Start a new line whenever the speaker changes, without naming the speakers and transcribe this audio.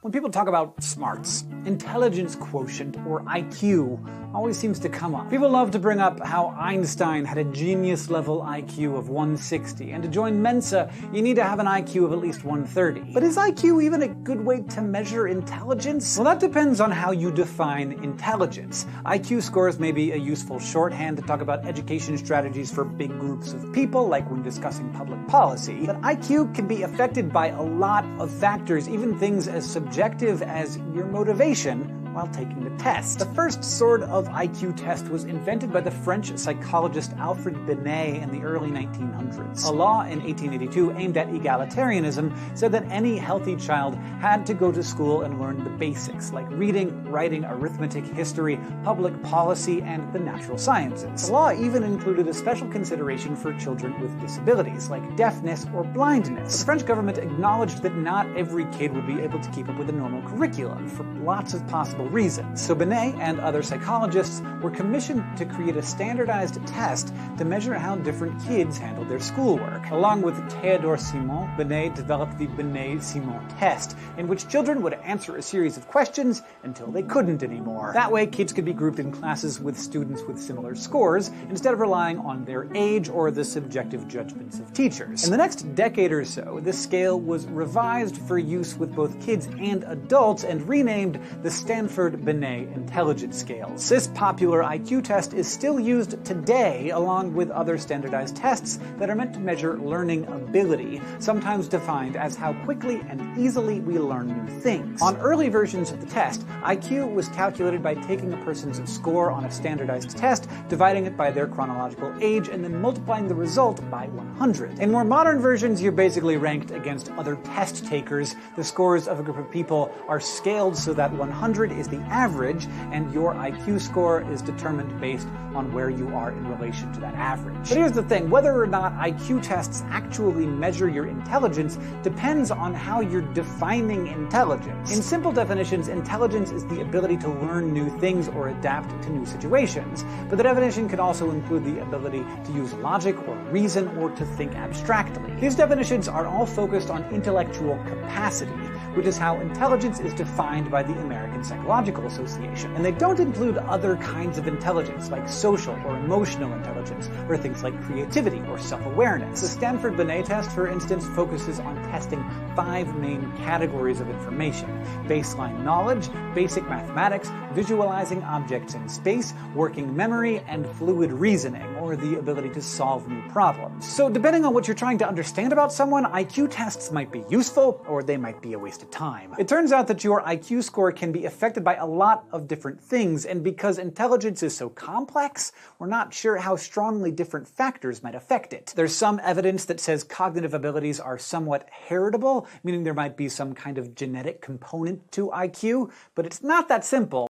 When people talk about smarts, intelligence quotient, or IQ always seems to come up. People love to bring up how Einstein had a genius-level IQ of 160, and to join Mensa, you need to have an IQ of at least 130. But is IQ even a good way to measure intelligence? Well, that depends on how you define intelligence. IQ scores may be a useful shorthand to talk about education strategies for big groups of people, like when discussing public policy. But IQ can be affected by a lot of factors, even things as subjective as your motivation while taking the test. The first sort of IQ test was invented by the French psychologist Alfred Binet in the early 1900s. A law in 1882 aimed at egalitarianism said that any healthy child had to go to school and learn the basics, like reading, writing, arithmetic, history, public policy, and the natural sciences. The law even included a special consideration for children with disabilities, like deafness or blindness. The French government acknowledged that not every kid would be able to keep up with a normal curriculum for lots of possible reasons. So Binet and other psychologists were commissioned to create a standardized test to measure how different kids handled their schoolwork. Along with Théodore Simon, Binet developed the Binet-Simon test, in which children would answer a series of questions until they couldn't anymore. That way, kids could be grouped in classes with students with similar scores, instead of relying on their age or the subjective judgments of teachers. In the next decade or so, this scale was revised for use with both kids and adults and renamed the Stanford-Binet Intelligence Scales. This popular IQ test is still used today, along with other standardized tests that are meant to measure learning ability, sometimes defined as how quickly and easily we learn new things. On early versions of the test, IQ was calculated by taking a person's score on a standardized test, dividing it by their chronological age, and then multiplying the result by 100. In more modern versions, you're basically ranked against other test takers. The scores of a group of people are scaled so that 100 is the average, and your IQ score is determined based on where you are in relation to that average. But here's the thing, whether or not IQ tests actually measure your intelligence depends on how you're defining intelligence. In simple definitions, intelligence is the ability to learn new things or adapt to new situations. But the definition can also include the ability to use logic or reason or to think abstractly. These definitions are all focused on intellectual capacity, which is how intelligence is defined by the American Psychological Association. And they don't include other kinds of intelligence, like social or emotional intelligence, or things like creativity or self-awareness. The Stanford-Binet test, for instance, focuses on testing 5 main categories of information: baseline knowledge, basic mathematics, visualizing objects in space, working memory, and fluid reasoning, or the ability to solve new problems. So depending on what you're trying to understand about someone, IQ tests might be useful, or they might be a waste of time. It turns out that your IQ score can be affected by a lot of different things, and because intelligence is so complex, we're not sure how strongly different factors might affect it. There's some evidence that says cognitive abilities are somewhat heritable, meaning there might be some kind of genetic component to IQ, but it's not that simple.